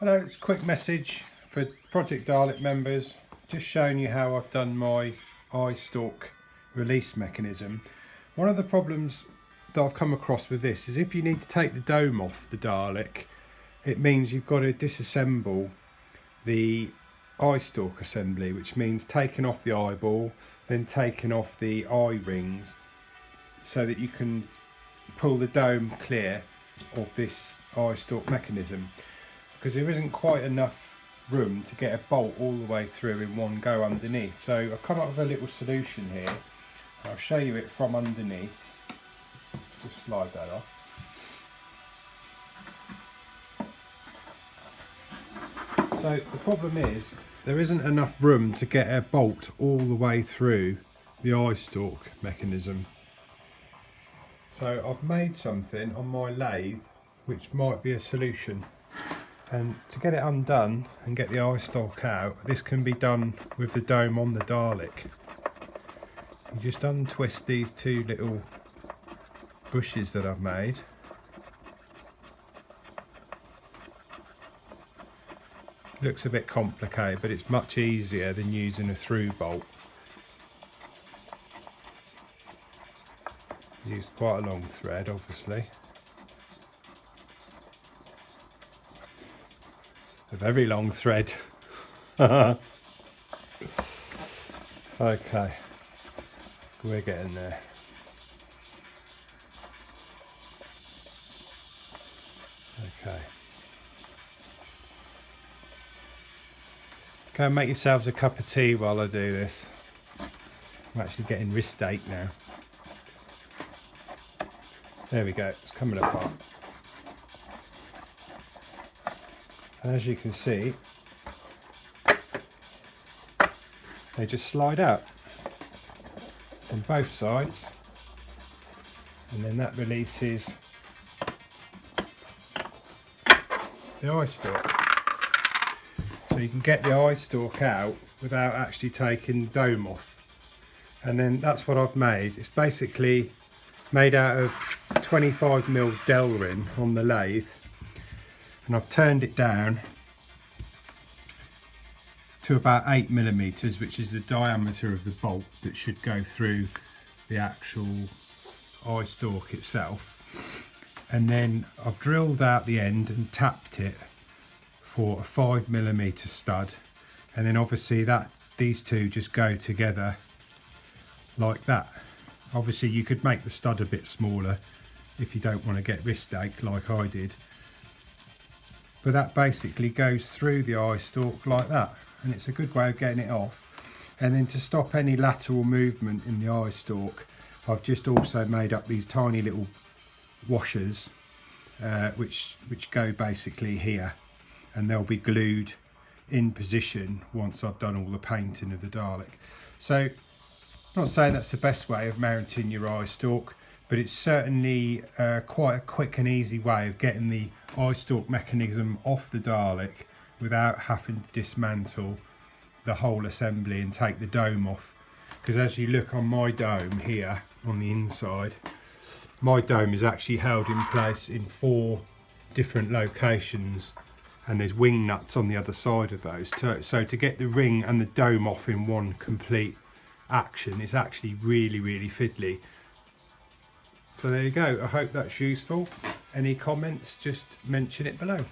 Hello, it's a quick message for Project Dalek members, just showing you how I've done my eyestalk release mechanism. One of the problems that I've come across with this is if you need to take the dome off the Dalek, it means you've got to disassemble the eyestalk assembly, which means taking off the eyeball, then taking off the eye rings so that you can pull the dome clear of this eyestalk mechanism. Because there isn't quite enough room to get a bolt all the way through in one go underneath. So I've come up with a little solution here. I'll show you it from underneath. Just slide that off. So the problem is there isn't enough room to get a bolt all the way through the eyestalk mechanism. So I've made something on my lathe which might be a solution. And to get it undone and get the eyestalk out, this can be done with the dome on the Dalek. You just untwist these two little bushes that I've made. Looks a bit complicated, but it's much easier than using a through bolt. Used quite a long thread, obviously. A very long thread. Okay, we're getting there. Okay. Go and make yourselves a cup of tea while I do this. I'm actually getting wrist ache now. There we go, it's coming apart. As you can see, they just slide out on both sides, and then that releases the eyestalk. So you can get the eyestalk out without actually taking the dome off. And then that's what I've made. It's basically made out of 25mm Delrin on the lathe. And I've turned it down to about 8mm, which is the diameter of the bolt that should go through the actual eyestalk itself. And then I've drilled out the end and tapped it for a 5mm stud, and then obviously these two just go together like that. Obviously you could make the stud a bit smaller if you don't want to get wrist ache like I did. But that basically goes through the eyestalk like that, and it's a good way of getting it off. And then to stop any lateral movement in the eyestalk, I've just also made up these tiny little washers which go basically here, and they'll be glued in position once I've done all the painting of the Dalek. So I'm not saying that's the best way of mounting your eyestalk, but it's certainly quite a quick and easy way of getting the eyestalk mechanism off the Dalek without having to dismantle the whole assembly and take the dome off. Because as you look on my dome here on the inside, my dome is actually held in place in 4 different locations, and there's wing nuts on the other side of those too. So to get the ring and the dome off in one complete action is actually really fiddly. So there you go, I hope that's useful. Any comments, just mention it below.